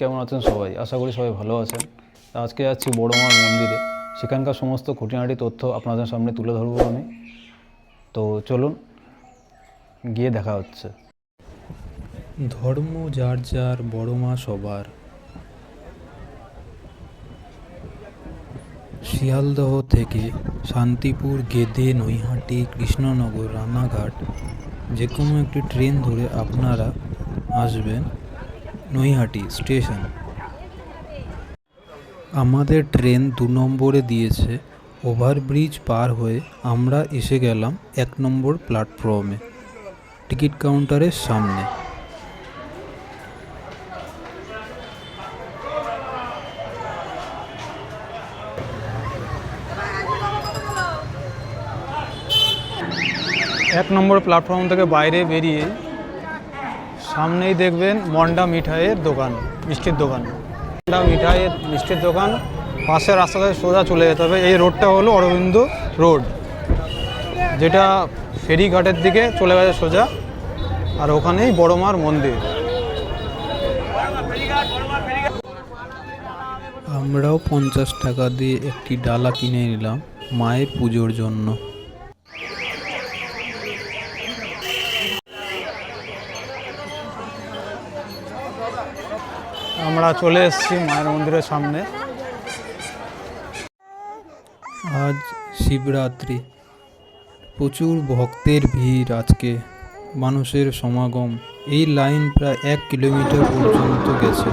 কেমন আছেন সবাই? আশা করি সবাই ভালো আছেন। আজকে যাচ্ছি বড়মার মন্দিরে, সেখানকার সমস্ত খুঁটিনাটি তথ্য আপনাদের সামনে তুলে ধরবো আমি। তো চলুন গিয়ে দেখা হচ্ছে। ধর্ম যার যার, বড়মা সবার। শিয়ালদহ থেকে শান্তিপুর, গেদে, নৈহাটি, কৃষ্ণনগর, রানাঘাট যে কোনো একটি ট্রেন ধরে আপনারা আসবেন নৈহাটি স্টেশন। আমাদের ট্রেন 2 নম্বরে দিয়েছে। ওভারব্রিজ পার হয়ে আমরা এসে গেলাম 1 নম্বর প্ল্যাটফর্মে, টিকিট কাউন্টারের সামনে। এক নম্বর প্ল্যাটফর্ম থেকে বাইরে বেরিয়ে সামনেই দেখবেন মন্ডা মিঠাইয়ের দোকান, মিষ্টির দোকান। মন্ডা মিঠাইয়ের মিষ্টির দোকান পাশের রাস্তাতে সোজা চলে যেতে হবে। এই রোডটা হলো অরবিন্দ রোড, যেটা ফেরিঘাটের দিকে চলে গেছে সোজা, আর ওখানেই বড়মার মন্দির। আমরাও 50 টাকা দিয়ে একটি ডালা কিনে নিলাম মায়ের পুজোর জন্য। আমরা চলে এসেছি মায়ের মন্দিরের সামনে। আজ শিবরাত্রি, প্রচুর ভক্তের ভিড় আজকে, মানুষের সমাগম। এই লাইন প্রায় 1 কিলোমিটার পর্যন্ত গেছে।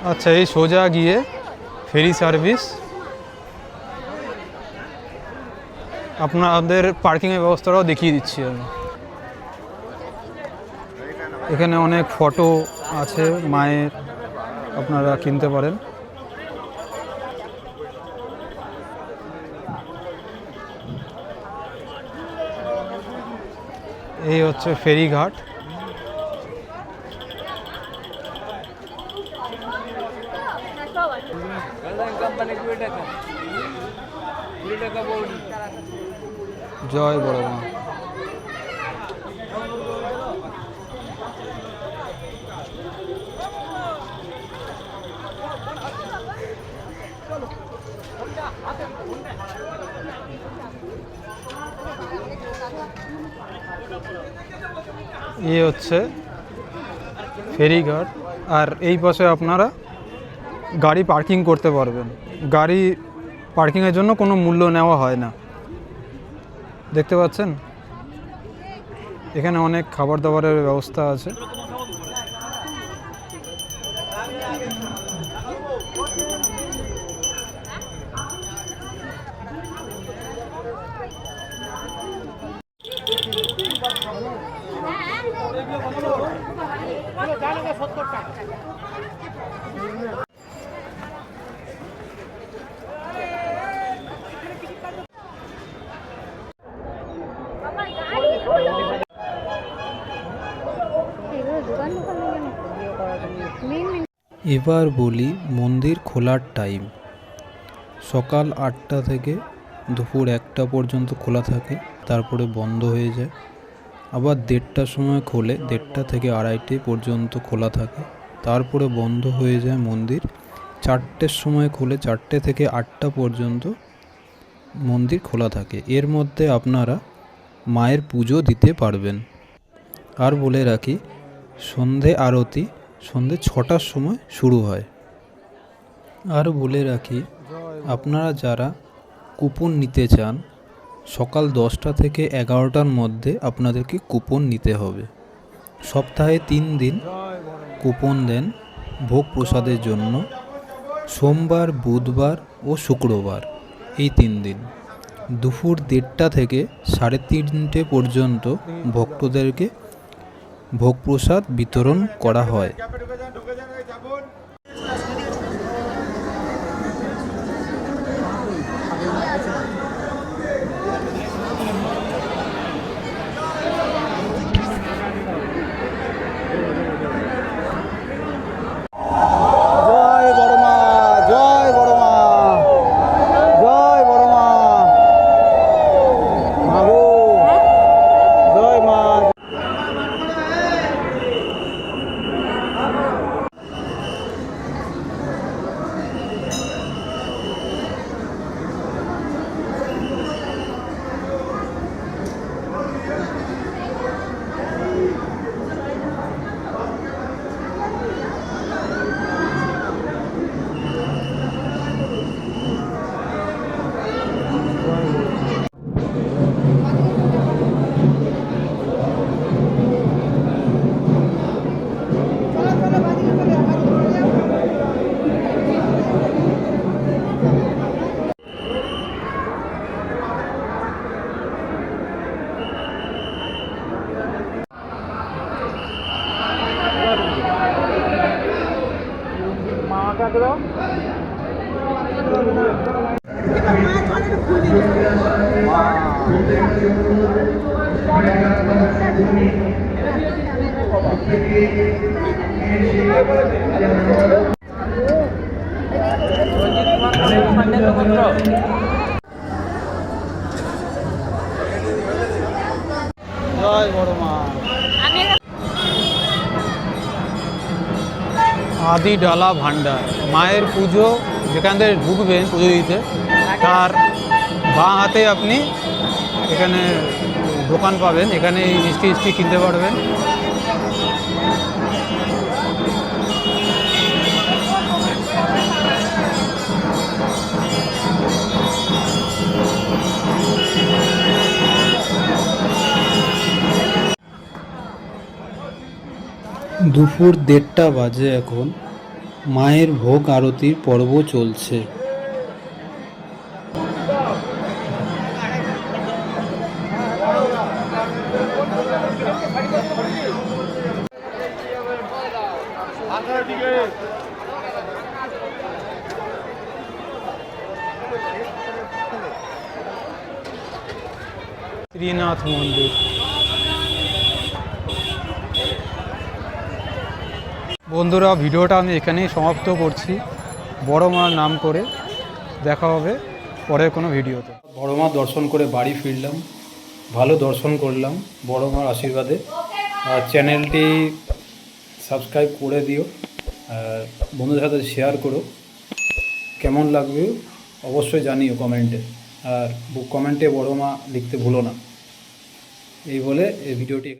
আচ্ছা, এই সোজা গিয়ে ফেরি সার্ভিস, আপনাদের পার্কিংয়ের ব্যবস্থাটাও দেখিয়ে দিচ্ছি আমি। এখানে অনেক ফটো আছে মায়ের, আপনারা কিনতে পারেন। এই হচ্ছে ফেরিঘাট। জয় বড় মা। ये হচ্ছে ফেরিঘাট। আর এই পাশে আপনারা গাড়ি পার্কিং করতে পারবেন। গাড়ি পার্কিংয়ের জন্য কোনো মূল্য নেওয়া হয় না। দেখতে পাচ্ছেন এখানে অনেক খাবার দাবারের ব্যবস্থা আছে। এবার বলি মন্দির খোলার টাইম। সকাল 8টা থেকে দুপুর 1টা পর্যন্ত খোলা থাকে, তারপরে বন্ধ হয়ে যায়। আবার 1:30টার সময় খোলে, 1:30 থেকে 2:30 পর্যন্ত খোলা থাকে, তারপরে বন্ধ হয়ে যায় মন্দির। 4টের সময় খোলে, 4টে থেকে 8টা পর্যন্ত মন্দির খোলা থাকে। এর মধ্যে আপনারা মায়ের পুজো দিতে পারবেন। আর বলে রাখি সন্ধে আরতি সন্ধে 6টার সময় শুরু হয়। আর বলে রাখি আপনারা যারা কুপন নিতে চান সকাল 10টা থেকে 11টার মধ্যে আপনাদেরকে কুপন নিতে হবে। সপ্তাহে 3 দিন কুপন দেন ভোগ প্রসাদের জন্য, সোমবার, বুধবার ও শুক্রবার, এই 3 দিন। দুপুর 1:30টা থেকে 3:30 পর্যন্ত ভক্তদেরকে ভোগ প্রসাদ বিতরণ করা হয়। জয় বড় মা, জয় বড় মা, জয় বড় মা, মাগো জয় মা। জয় বড় মা। আদি ডালা ভান্ডার, মায়ের পুজো যেখান থেকে ঢুকবেন পুজো দিতে তার বাঁ হাতে আপনি এখানে দোকান পাবেন, এখানে মিষ্টি কিনতে পারবেন। দুপুর 1:30 বাজে এখন। মায়ের ভোগ আরতির পর্ব চলছে। শ্রীনাথ মন্দির। বন্ধুরা, ভিডিওটা আমি এখানেই সমাপ্ত করছি। বড় মার নাম করে দেখা হবে পরের কোনো ভিডিওতে। বড় মা দর্শন করে বাড়ি ফিরলাম, ভালো দর্শন করলাম বড় মার আশীর্বাদে। আর চ্যানেলটি সাবস্ক্রাইব করে দিও, আর বন্ধুদের সাথে শেয়ার করো। কেমন লাগবে অবশ্যই জানিও কমেন্টে, আর কমেন্টে বড় মা লিখতে ভুলো না। এই বলে এই ভিডিওটি